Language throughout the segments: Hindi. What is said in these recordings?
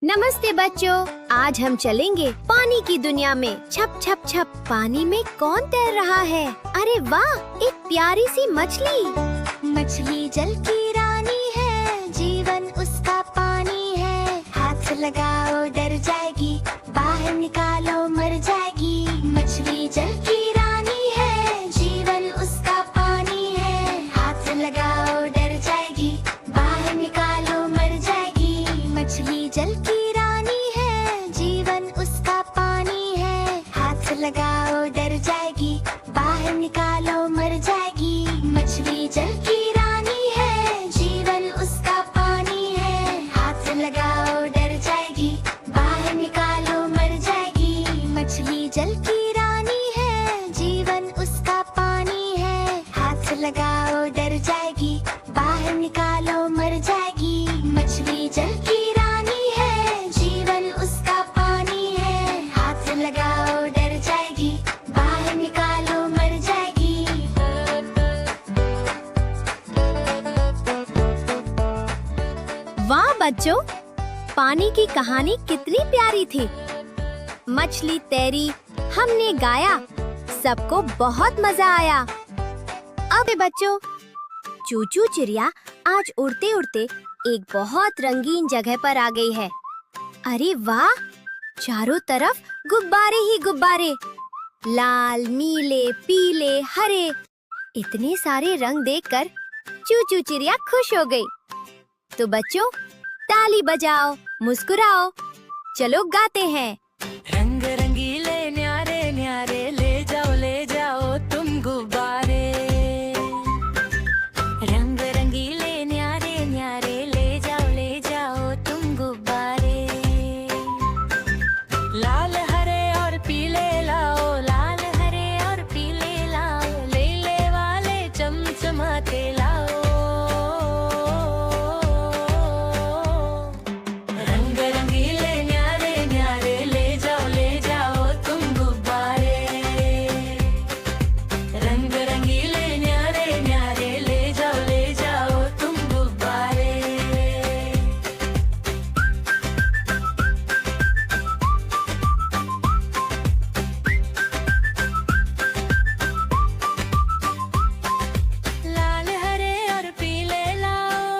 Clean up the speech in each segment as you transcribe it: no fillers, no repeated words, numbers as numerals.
नमस्ते बच्चों, आज हम चलेंगे पानी की दुनिया में। छप छप छप, पानी में कौन तैर रहा है? अरे वाह, एक प्यारी सी मछली। मछली जल की रानी है, जीवन उसका पानी है। हाथ लगाओ डर जाएगी, बाहर निकालो मर जाएगी। मछली जल की रानी है, जीवन उसका पानी है। हाथ लगाओ डर जाएगी, बाहर निकालो मर जाएगी। मछली जल की रानी है, जीवन उसका पानी है। हाथ लगाओ डर जाएगी, बाहर निकालो मर जाएगी। मछली जल की रानी है, जीवन उसका पानी है। हाथ लगाओ डर जाएगी, बाहर निकालो मर जाएगी। मछली जल की रानी है, जीवन उसका पानी है। हाथ लगाओ डर जाएगी, बाहर निकालो मर जाएगी। मछली जल की रानी है, जीवन उसका पानी है। हाथ लगाओ डर जाएगी, बाहर निकालो मर जाएगी। वाह बच्चों, पानी की कहानी कितनी प्यारी थी। मछली तैरी, हमने गाया, सबको बहुत मजा आया। अब बच्चों, चूचू चिड़िया आज उड़ते उड़ते एक बहुत रंगीन जगह पर आ गई है। अरे वाह, चारों तरफ गुब्बारे ही गुब्बारे, लाल, नीले, पीले, हरे। इतने सारे रंग देखकर चूचू चिड़िया खुश हो गई। तो बच्चों, ताली बजाओ, मुस्कुराओ, चलो गाते हैं। रंग रंगीले न्यारे न्यारे, ले जाओ तुम गुब्बारे। रंग रंगीले न्यारे न्यारे, ले जाओ तुम गुब्बारे। लाल हरे और पीले लाओ, लाल हरे और पीले लाओ, लीले वाले चमचमाते लाओ। रंग रंगीले न्यारे न्यारे, ले जाओ तुम गुब्बारे। रंग रंगीले न्यारे न्यारे, ले जाओ तुम गुब्बारे। लाल हरे और पीले लाओ,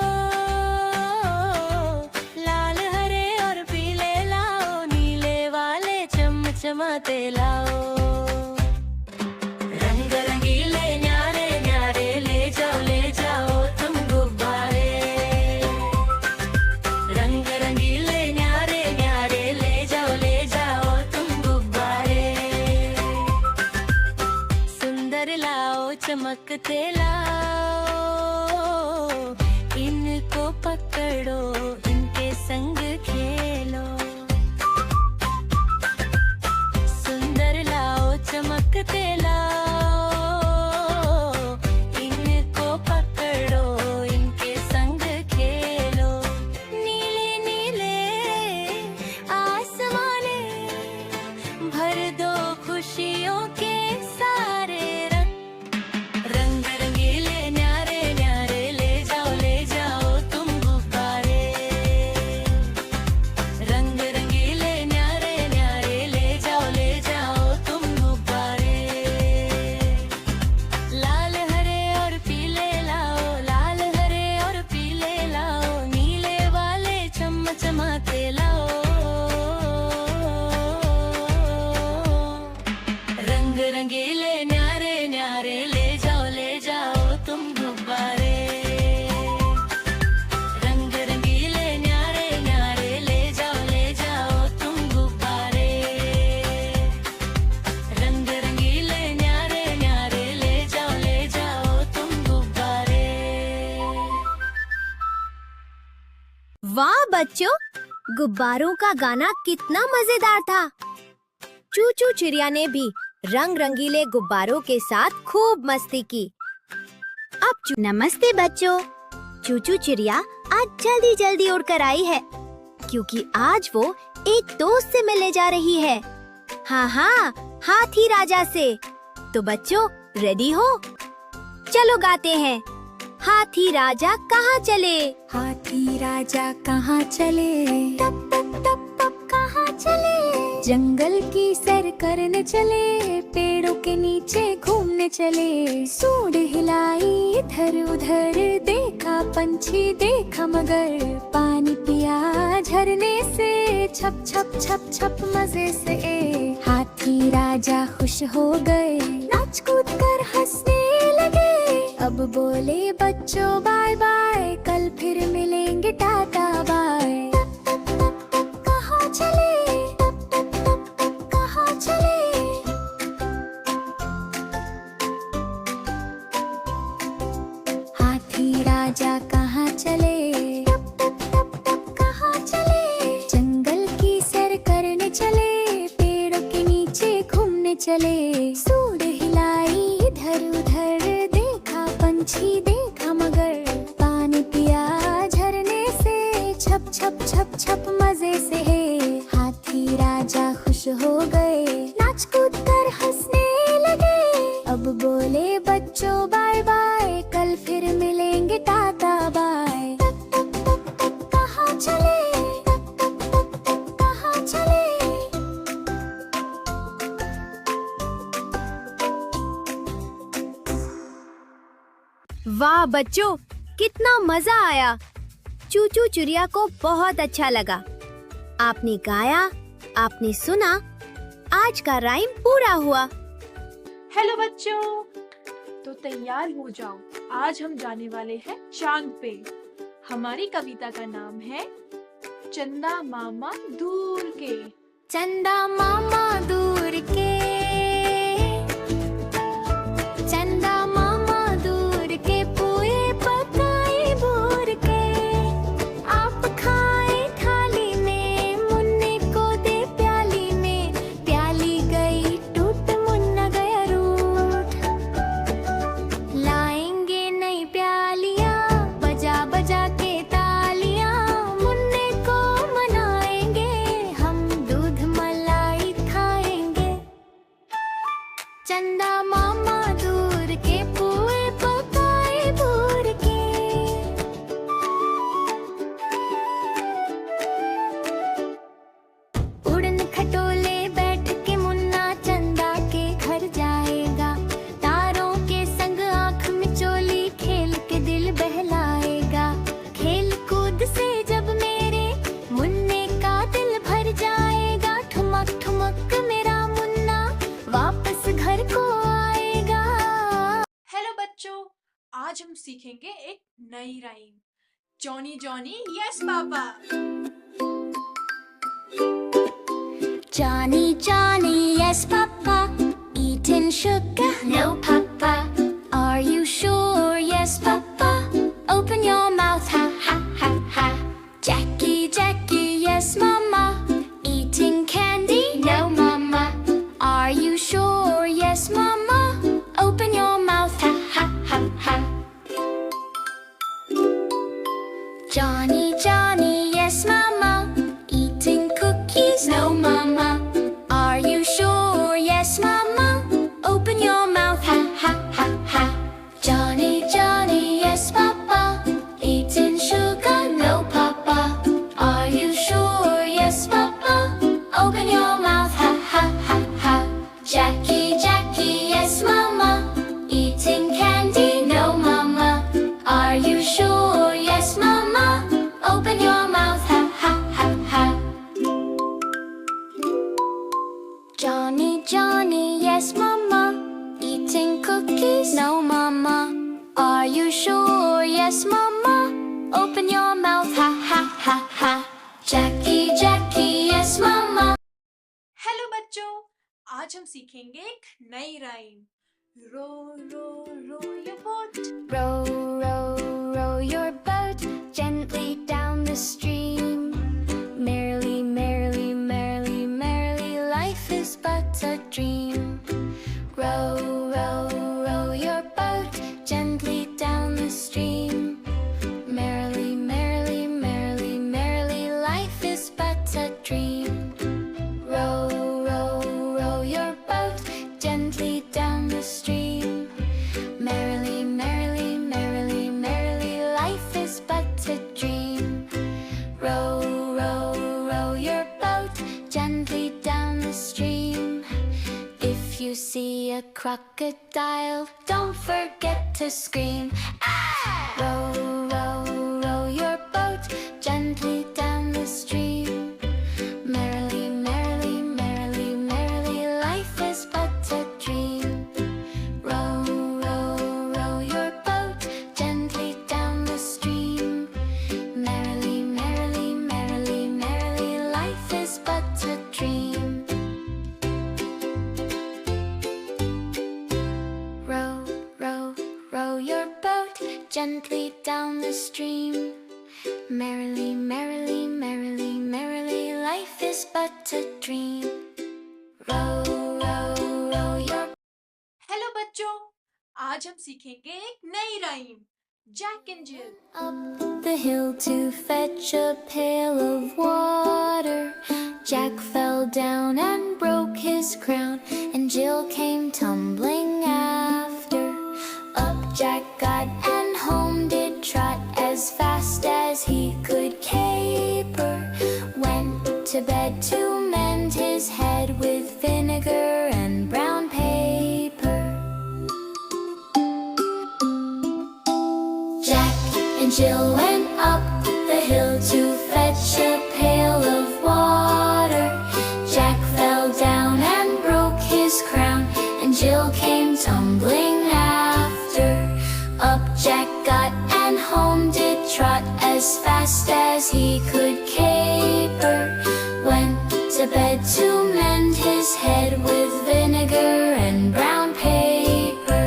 लाल हरे और पीले लाओ, नीले वाले चमचमाते लाओ। रंग रंगीले न्यारे न्यारे, ले जाओ तुम गुब्बारे। रंग रंगीले न्यारे न्यारे, ले जाओ तुम गुब्बारे। सुंदर लाओ, चमकते लाओ, इनको पकड़ो, इनके संग खेलो। सुंदर लाओ, चमकते लाओ, इनको पकड़ो, इनके संग खेलो। नीले नीले आसमाने, भर दो खुशियों के सारे रंग। रंग रंगीले न्यारे न्यारे, ले जाओ तुम गुब्बारे। रंग रंगीले न्यारे न्यारे, ले जाओ तुम गुब्बारे। लाल हरे और पीले लाओ, लाल हरे और पीले लाओ, नीले वाले चमचमाते लाओ। रंग रंगीले न्यारे न्यारे, ले जाओ तुम गुब्बारे। रंग रंगीले न्यारे न्यारे, ले जाओ तुम गुब्बारे। रंग रंगीले न्यारे न्यारे, ले जाओ तुम गुब्बारे। वाह बच्चों, गुब्बारों का गाना कितना मजेदार था। चूचू चिड़िया ने भी रंग रंगीले गुब्बारों के साथ खूब मस्ती की। अब नमस्ते बच्चों, चूचू चिड़िया आज जल्दी जल्दी उड़कर आई है, क्योंकि आज वो एक दोस्त से मिलने जा रही है। हाँ, हाथी राजा से। तो बच्चों, रेडी हो? चलो गाते हैं। हाथी राजा कहाँ चले? हाथी राजा कहाँ चले? टप टप टप जंगल की सैर करने चले, पेड़ों के नीचे घूमने चले। सूंड हिलाई इधर उधर, देखा पंछी देखा मगर। पानी पिया झरने से, छप छप छप छप मजे से। हाथी राजा खुश हो गए, नाच कूद कर हंसने लगे। अब बोले बच्चों बाय बाय, कल फिर मिलेंगे टाटा बाय। कहाँ चले, कहाँ चले। हाथी राजा कहाँ चले, कहाँ चले। जंगल की सैर करने चले, पेड़ों के नीचे घूमने चले। सूंड हिलाई इधर उधर, देखा पंछी देखा मगर। पानी पिया झरने से, छप छप छप छप मजे से। हाथी राजा खुश हो गए, नाच कूद कर हंसने लगे। अब बोले बच्चों बाय बाय, कल फिर मिलेंगे टाटा बाय। कहाँ चले, कहाँ चले। वाह बच्चों, कितना मजा आया। चूचू चिड़िया को बहुत अच्छा लगा। आपने गाया, आपने सुना, आज का राइम पूरा हुआ। हेलो बच्चों, तो तैयार हो जाओ, आज हम जाने वाले हैं चांद पे। हमारी कविता का नाम है चंदा मामा दूर के। चंदा मामा दूर के, चंदा मामा दूर के, पुए पकाए भूर के। आप खाए थाली में, मुन्ने को दे प्याली में। प्याली गई टूट, मुन्ना गया रूठ। लाएंगे नई प्यालियाँ, बजा बजा के तालियाँ। मुन्ने को मनाएंगे, हम दूध मलाई खाएंगे। चंदा मामा दूर के, पुए पकाए भूर के। उड़न खटोले बैठ के मुन्ना चंदा के घर जाएगा। तारों के संग आँख मिचोली, खेल के दिल बहलाएगा। खेल कूद से जब मेरे मुन्ने का दिल भर जाएगा। ठुमक ठुमक मेरा मुन्ना वापस घर को आएगा। हेलो बच्चों, आज हम सीखेंगे एक नई rhyme. Johnny Johnny yes papa. Johnny, Johnny, yes, Papa. Eating sugar, no, Papa. Are you sure? Yes, Papa. Open your mouth, ha, ha, ha, ha. Jackie, Jackie, yes, Mama. Eating candy, no, Mama. Are you sure? Yes, Mama. Open your mouth, ha, ha, ha, ha. Johnny, Johnny, yes, Mama. Eating cookies, no, Mama. Are you sure? Yes, Mama. Open your mouth, ha, ha, ha, ha. Johnny, Johnny, yes, Papa. Eating sugar, no, Papa. Are you sure? Yes, Papa. Open your mouth, ha, ha, ha, ha. Jackie, Jackie, yes, Mama. Eating candy, no, Mama. Are you sure? Yes, Mama. Open your mouth, ha, ha, ha, ha. Johnny, Johnny, yes, Mama. Eating cookies, no, Mama. Are you sure? Yes, Mama. Open your mouth, ha, ha, ha, ha. Jackie, Jackie, yes, Mama. Hello बच्चों, आज हम सीखेंगे एक नई rhyme. Row row row your boat। Row, row, row your boat gently down the stream. Merrily, merrily, merrily, merrily, life is but a dream. Row, row, row your boat gently down the stream. Merrily, merrily, merrily, merrily, life is but a dream. Row, row, row your boat gently down the stream. Merrily, merrily, merrily, merrily, life is but a dream. Row, row, row your boat gently down the stream. If you see a crocodile, don't forget to scream. Ah! Row, row, row your boat gently down the stream. Merrily, merrily, merrily, merrily, life is but a dream. Row, row, row your boat gently down the stream. Merrily, merrily, merrily, merrily, life is but a dream. Row, row, row your boat gently down the stream. Merrily, merrily, merrily, merrily, life is but a dream. Row, row, row your hello बच्चों, आज हम सीखेंगे एक नई rhyme, Jack and Jill. up the hill to fetch a pail of water. Jack fell down and broke his crown, and Jill came tumbling after. Up Jack got and home did trot as fast as he could caper. Went to bed to mend his head with vinegar and brown paper. Jack and Jill went up the hill to fetch a pail of water. Jack fell down and broke his crown, and Jill came tumbling after. Up Jack got and home did trot as fast as he could caper. Went to bed to mend his head with vinegar and brown paper.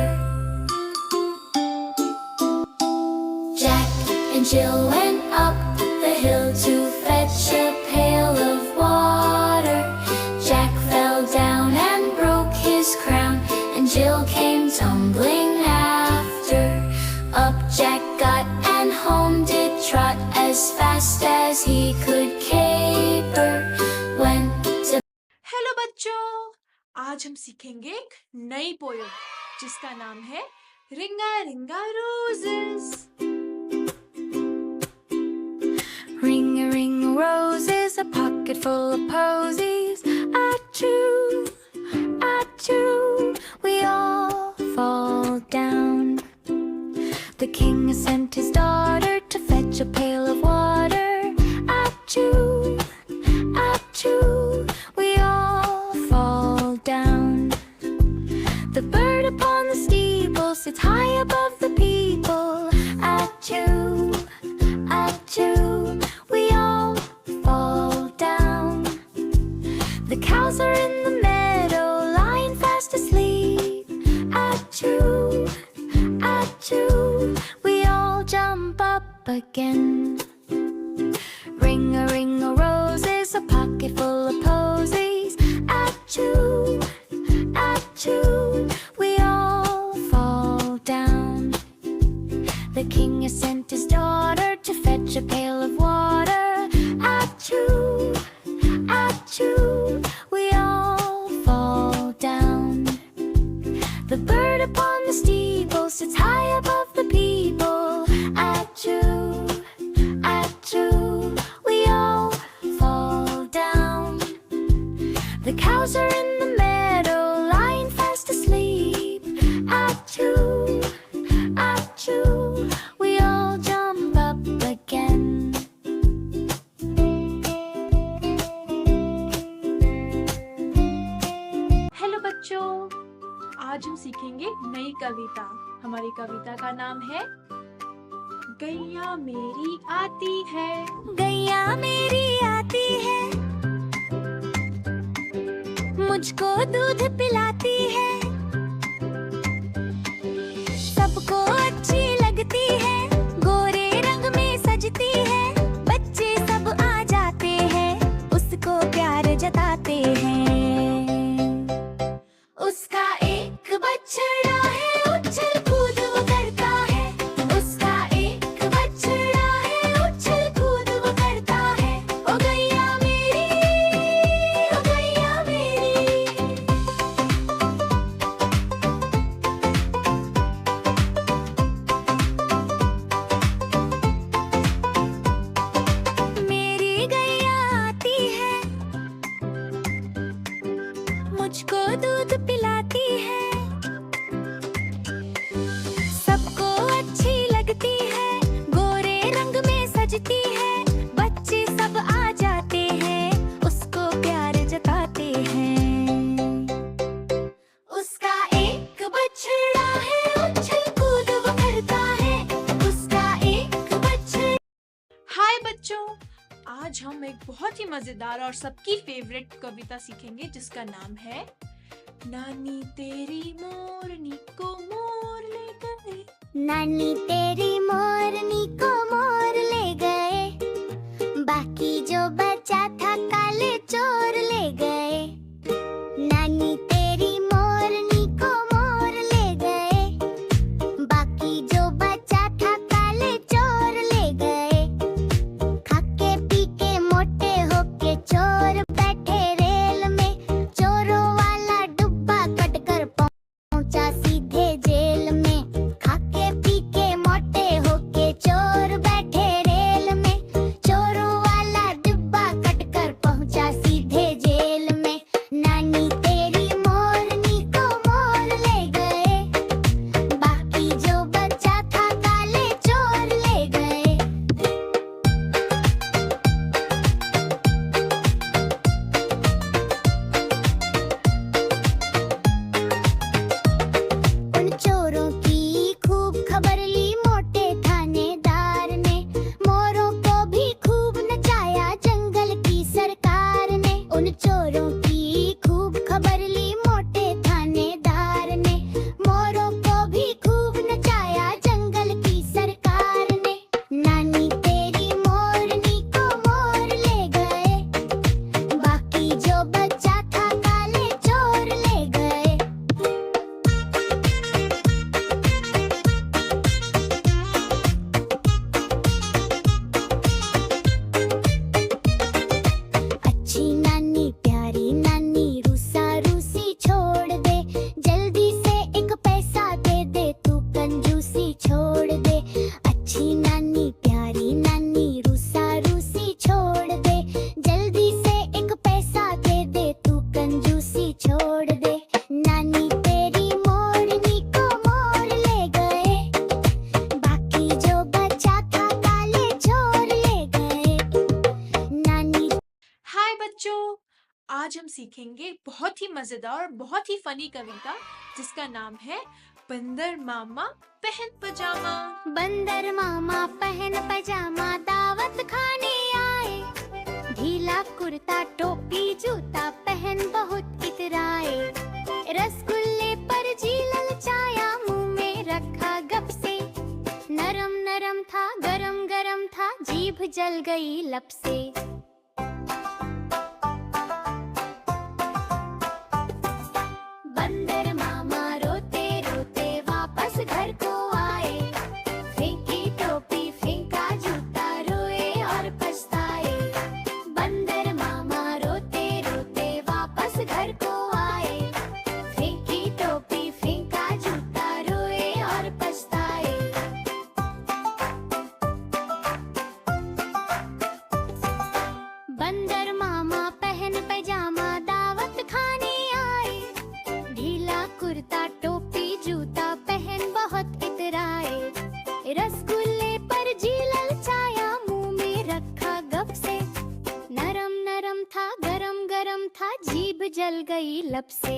Jack and Jill went up the hill to fetch a pail of water. Jack fell down and broke his crown, and Jill came tumbling after. Up Jack got and home did trot as fast as he could caper. Went to hello बच्चों, आज हम सीखेंगे एक नई पोयम जिसका नाम है रिंगा रिंगा roses. Ring a ring a roses, a pocket full of posies. Achoo, achoo, we all fall down. The king has sent his daughter to fetch a pail of water. Achoo, achoo, we all fall down. The bird upon the steeple sits high above the people. Achoo, achoo, we all fall down. The cows are in the meadow, lying fast asleep. Achoo, achoo, we all jump up again. Ring a roses, a pocket full of posies. Achoo, achoo, we all fall down. The king has sent his daughter to fetch a pail of water. Achoo, achoo, we all fall down. The bird upon the steeple sits high above the people. Achoo, achoo, we all fall down. The cows are in the meadow, lying fast asleep. Achoo, achoo, we all jump up again. Hello बच्चों, आज हम सीखेंगे एक नई कविता। हमारी कविता का नाम है गैया मेरी आती है। गैया मेरी आती है, मुझको दूध पिलाती है। सबको अच्छी लगती है, गोरे रंग में सजती है। बच्चे सब आ जाते हैं, उसको प्यार जताते हैं। उसका एक बछड़ा है, उछल कूद वो करता है। उसका एक बछड़ा है, उछल कूद वो करता है। ओ गैया मेरी, ओ गैया मेरी। मुझको दूध पिलाती है, सबको अच्छी लगती है, गोरे रंग में सजती है, बच्चे सब आ जाते हैं, उसको प्यार जताते हैं। उसका एक बछड़ा है, उछल कूद वो करता है, उसका एक बछड़ा। हाय बच्चों, आज हम एक बहुत ही मजेदार और सबकी फेवरेट कविता सीखेंगे जिसका नाम है नानी तेरी मोरनी को मोर ले गए। नानी तेरी मोरनी को मोर ले गए, बाकी जो बचा था काले चोर ले गए। नानी तेरी मोरनी को मोर ले गए, बाकी जो बचा था काले चोर ले गए। खाके पी के मोटे होके चोर बैठे रेल में, चोरों वाला डब्बा कटकर पहुंचा सीधे जेल में। खाके पी के मोटे होके चोर बैठे रेल में, चोरों वाला डिब्बा कटकर पहुंचा सीधे जेल में। नानी तेरी मोरनी को मोर ले गए, बाकी जो बचा था काले चोर ले गए। उन चोरों की खूब खबर ली मोटे थानेदार ने, मोरों को भी खूब नचाया जंगल की सरकार ने। उन चोरों की खूब खबर ली मोटे थानेदार ने, मोरों को भी खूब नचाया जंगल की सरकार ने। नानी तेरी मोरनी को मोर ले गए, बाकी जो बचा था काले चोर ले गए। अच्छी नानी प्यारी नानी रूसा रूसी छोड़ दे, जल्दी से एक पैसा दे दे तू कंजूसी छोड़ दे। अच्छी नानी प्यारी नानी रूसा रूसी छोड़ दे, जल्दी से एक पैसा दे दे तू कंजूसी छोड़ दे। नानी तेरी मोरनी को मोर ले गए, बाकी जो बचा था काले चोर ले गए। नानी हाय बच्चों, आज हम सीखेंगे बहुत ही मजेदार और बहुत ही फनी कविता जिसका नाम है बंदर मामा पहन पजामा। बंदर मामा पहन पजामा दावत खाने आए, ढीला कुर्ता टोपी जूता पहन बहुत इतराए। रसगुल्ले पर जी ललचाया, मुंह में रखा गप से, नरम नरम था गरम गरम था, जीभ जल गई लब से। बंदर मामा रोते रोते वापस घर को आए, फेंकी टोपी फेंका जूता रोए और पछताए। बंदर मामा रोते रोते वापस घर को आए, फेंकी टोपी फेंका जूता रोए और पछताए। बंदर मामा पहन पजामा दावत खाने आए, ढीला कुर्ता टोपी जूता पहन बहुत इतराए। रसगुल्ले पर जी ललचाया, मुंह में रखा गप से, नरम नरम था गरम गरम था, जीभ जल गई लब से।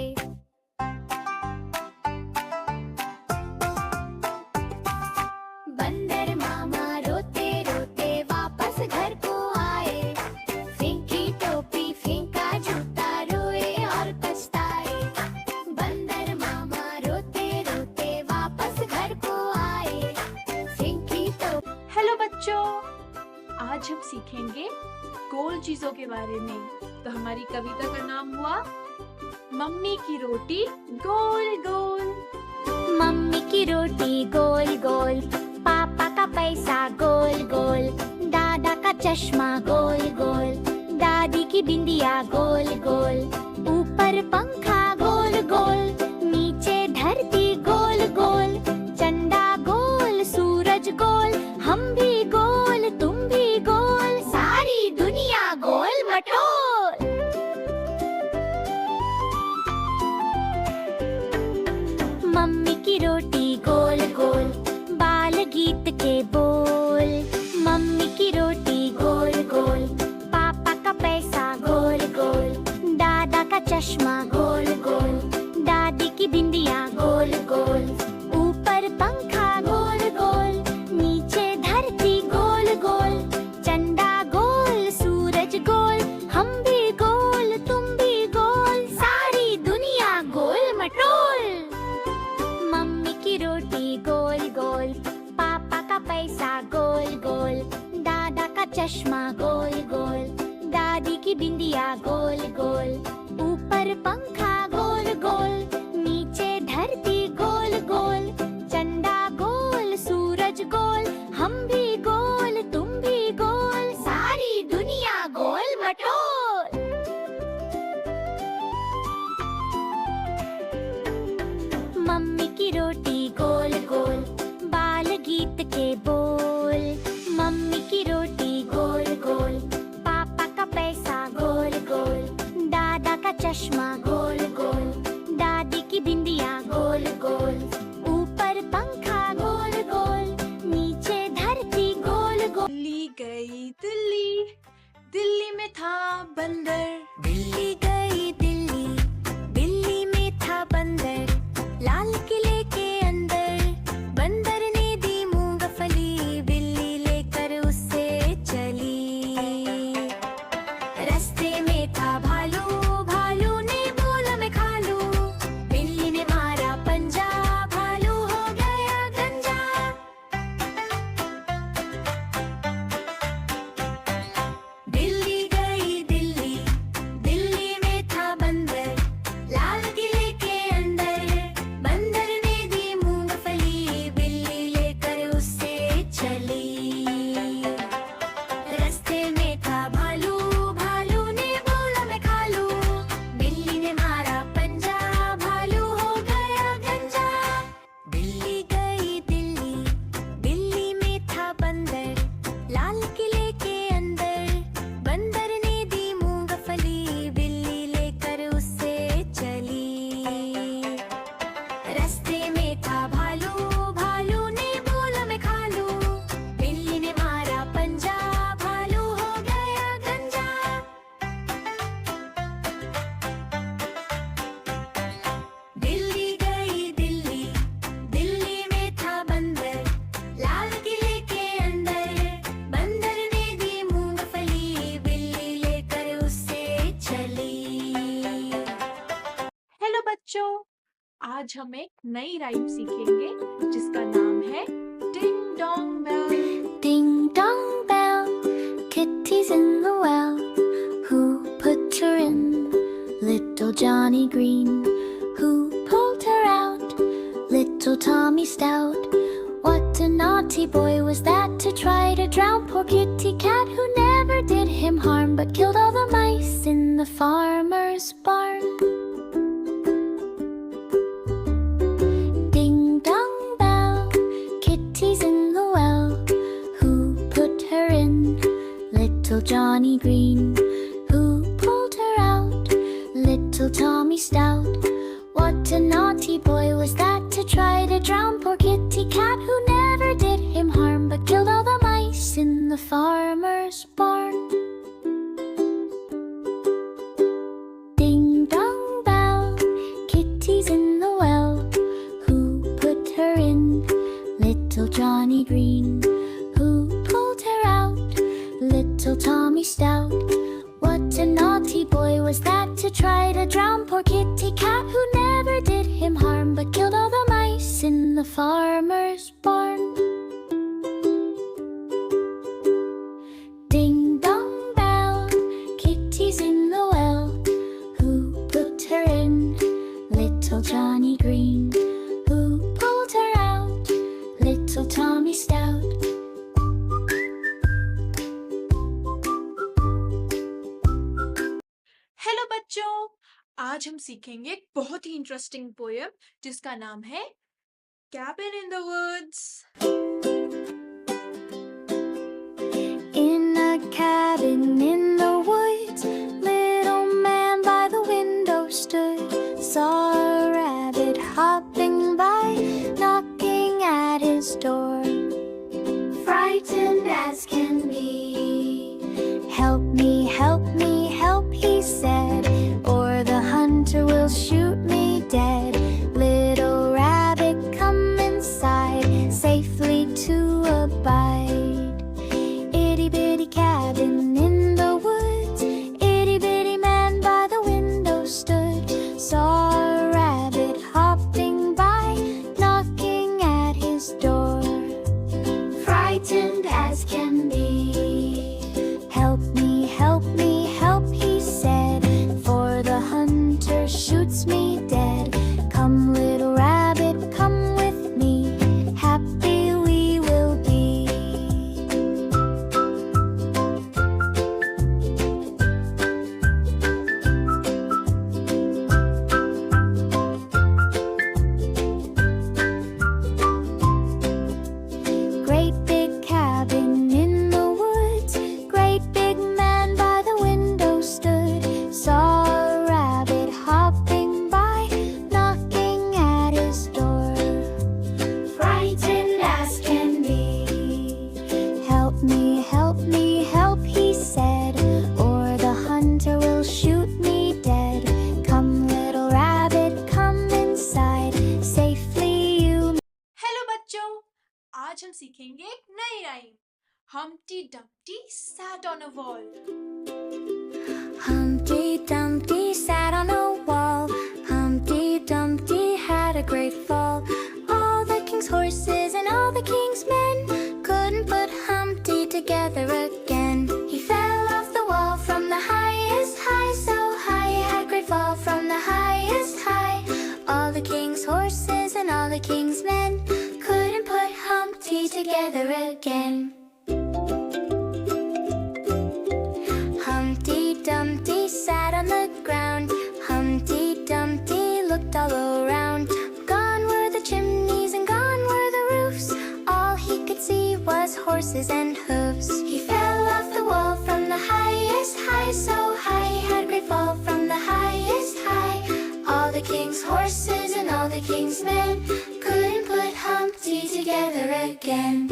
बंदर मामा रोते रोते वापस घर को आए, फेंकी टोपी फेंका जूता रोए और पछताए। बंदर मामा रोते रोते वापस घर को आए, फेंकी टोपी। हेलो बच्चों, आज हम सीखेंगे गोल चीजों के बारे में। तो हमारी कविता का नाम हुआ मम्मी की रोटी गोल गोल। मम्मी की रोटी गोल गोल, पापा का पैसा गोल गोल, दादा का चश्मा गोल गोल, दादी की बिंदिया गोल गोल, ऊपर पंखा गोल गोल, नीचे धरती गोल गोल, चंदा गोल सूरज गोल, हम भी गोल तुम भी गोल, सारी दुनिया गोल मटोल। की रोटी गोल गोल, बाल गीत के बोल। मम्मी की रोटी गोल गोल, पापा का पैसा गोल गोल, दादा का चश्मा गोल गोल, दादी की बिंदिया गोल गोल। ऊपर पंखा गोल गोल, नीचे धरती गोल गोल, चंदा गोल सूरज गोल, हम भी गोल तुम भी गोल, सारी दुनिया गोल मटोल। मम्मी की रोटी गोल गोल, पापा का पैसा गोल गोल, दादा का चश्मा गोल गोल, दादी की बिंदिया गोल गोल। ऊपर पंखा गोल गोल, नीचे धरती गोल गोल, चंदा गोल सूरज गोल, हम भी गोल तुम भी गोल, सारी दुनिया गोल मटोल। मम्मी की रोटी गोल गोल, बाल गीत के बोल। मम्मी की रोटी गोल गोल, पापा का पैसा गोल गोल, दादा का चश्मा गोल गोल, दादी की बिंदिया गोल गोल। ऊपर पंखा गोल गोल, नीचे धरती गोल गोल। दिल्ली गई दिल्ली, दिल्ली में था बंदर। दिल्ली गई दिल्ली, दिल्ली में था बंदर, लाल किले के अंदर। बंदर ने दी मूंगफली, बिल्ली लेकर उससे चली। रास्ते में था भालू, भालू ने बोला मैं खा लूं। बिल्ली ने मारा पंजा, भालू हो गया गंजा। दिल्ली गई दिल्ली, दिल्ली में था बंदर, लाल किले के अंदर। बंदर ने दी मूंगफली, बिल्ली लेकर उससे चली। रास्ते में था भालू, भालू ने बोला मैं खा लूं। बिल्ली ने मारा पंजा, भालू हो गया गंजा। दिल्ली गई दिल्ली, दिल्ली में था बंदर, लाल किले के अंदर। बंदर ने दी मूंगफली, बिल्ली लेकर उससे चली। रास्ते में था भालू, भालू ने बोला मैं खा लूं। बिल्ली ने मारा पंजा, भालू हो गया गंजा। दिल्ली गई दिल्ली, दिल्ली में था बंदर, लाल किले के अंदर। बंदर ने दी मूंगफली, बिल्ली लेकर उससे चली। हेलो बच्चों, आज हम एक नई राइम सीखेंगे जिसका नाम है ding dong bell. Ding dong bell, kitty's in the well. Who put her in? Little Johnny Green. Who pulled her out? Little Tommy Stout. What a naughty boy was that to try to drown poor Kitty Cat, who never did him harm but killed all the mice in the farmer's barn. Ding dong bell, Kitty's in the well. Who put her in? Little Johnny Green. Who pulled her out? Little Tommy Stout. What a naughty boy was that to try to drown poor Kitty Cat, who never did him harm but killed all the mice in the farmer's barn. Ding dong bell, Kitty's in the well. Who put her in? Little Johnny Green. Who pulled her out? Little Tommy Stout. What a naughty boy was that to try to drown poor Kitty Cat, who never did him harm but killed all the mice in the farmer's barn. Ding dong bell, Kitty's in the well. Who put her in? Little Johnny Green. Who pulled her out? Little Tommy Stout. Hello बच्चों, आज हम सीखेंगे एक बहुत ही इंटरेस्टिंग पोएम जिसका नाम है cabin in the woods. In a cabin in the woods, little man by the window stood, saw a rabbit hopping by, Humpty Dumpty sat on a wall. Humpty Dumpty sat on a wall. Humpty Dumpty had a great fall. All the king's horses and all the king's men couldn't put Humpty together again. He fell off the wall from the highest high, so high he had a great fall from the highest high. All the king's horses and all the king's men couldn't put Humpty together again. Humpty Dumpty sat on the ground. Humpty Dumpty looked all around. Gone were the chimneys and gone were the roofs. All he could see was horses and hooves. He fell off the wall from the highest high, so high he had a great fall from the highest high. All the king's horses and all the king's men couldn't put Humpty together again.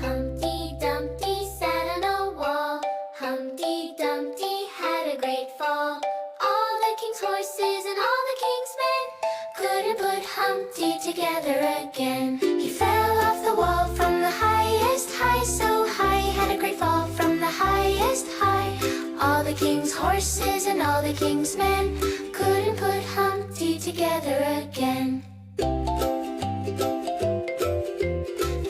Humpty Dumpty sat on a wall. Humpty Dumpty had a great fall. All the king's horses and all the king's men couldn't put Humpty together again. He fell off the wall from the highest high, so high he had a great fall from the highest high. All the king's horses and all the king's men couldn't put Humpty together again.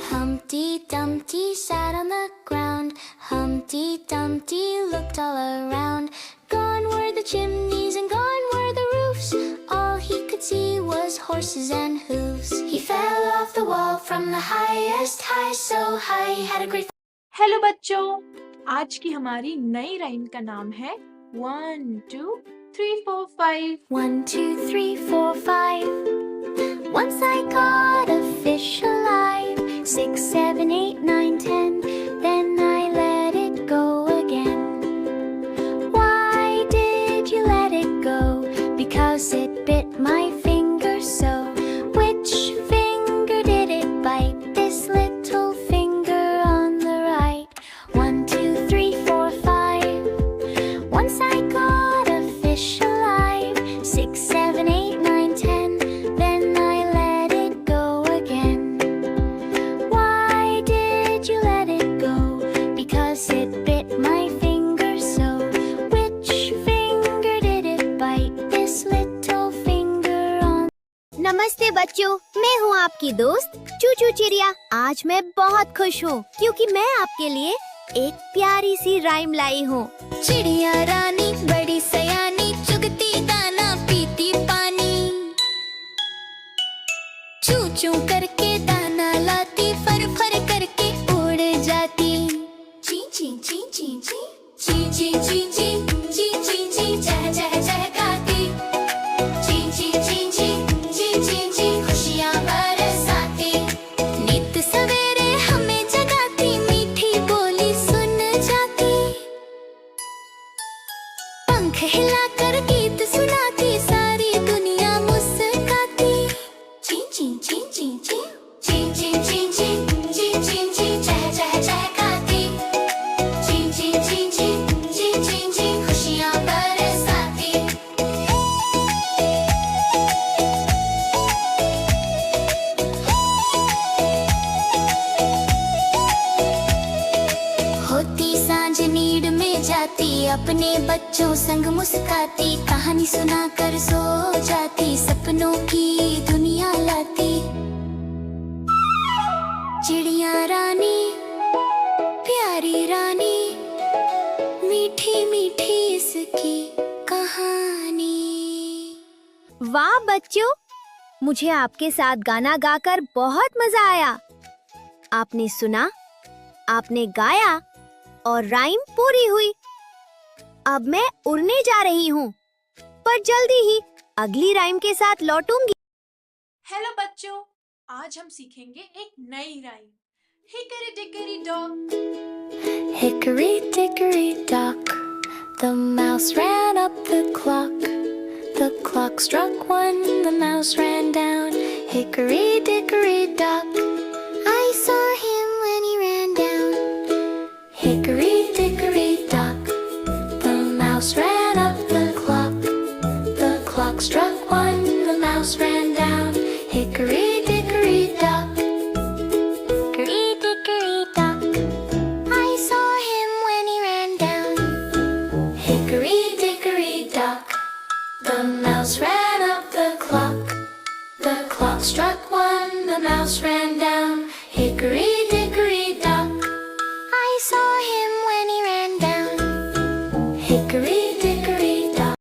Humpty Dumpty sat on the ground. Humpty Dumpty looked all around. Gone were the chimneys and gone were the roofs. All he could see was horses and hooves. He fell off the wall from the highest high, so high he had a great. Hello बच्चों, आज की हमारी नई राइम का नाम है 1 2 3 4 5. 1, 2, 3, 4, 5. Once I caught a fish alive. 6, 7, 8, 9, 10. Then I let it go again. Why did you let it go? Because it bit my finger so. Which finger did it bite? This little finger on the right. 1, 2, 3, 4, 5. Once I caught a fish alive. 6, 7, 8, 9, 10. Then I let it go again. Why did you let it go? Because it bit my finger so. Which finger did it bite? This little finger on. नमस्ते बच्चों, मैं हूँ आपकी दोस्त चूचू चिड़िया। आज मैं बहुत खुश हूँ क्योंकि मैं आपके लिए एक प्यारी सी राइम लाई हूँ। चिड़िया रानी बड़ी सयानी, चुगती दाना पीती पानी। चू चू करके दाना लाती, फर फर करके उड़ जाती। ची ची ची ची ची ची ची ची ची ची ची ची चह चह चहकाती। ची ची ची ची ची ची ची खुशियाँ बरसाती। नित सवेरे हमें जगाती, मीठी बोली सुन जाती। पंख हिलाकर गीत सुनाती, सारी दुनिया मुस्काती। ची ची ची ची ची ची ची ची ची ची ची ची चह चह चहकाती। ची ची ची ची ची ची ची खुशियाँ बरसाती। होती सांझ नीड में जाती, अपने बच्चों संग मुस्काती। कहानी सुनाकर सो जाती, सपनों की दुनिया लाती। चिड़िया रानी प्यारी रानी, मीठी मीठी इसकी कहानी। वाह बच्चों, मुझे आपके साथ गाना गाकर बहुत मजा आया। आपने सुना, आपने गाया और राइम पूरी हुई। अब मैं उड़ने जा रही हूँ, पर जल्दी ही अगली राइम के साथ लौटूंगी। हेलो बच्चों, आज हम सीखेंगे एक नई rhyme. Hickory dickory dock. Hickory dickory dock, the mouse ran up the clock. The clock struck 1, the mouse ran down. Hickory dickory dock, I saw him when he ran down. Hickory dickory dock, the mouse ran up the clock. The clock struck 1, the mouse ran down. Hickory dickory dock, hickory dickory dock. struck one, the mouse ran down. Hickory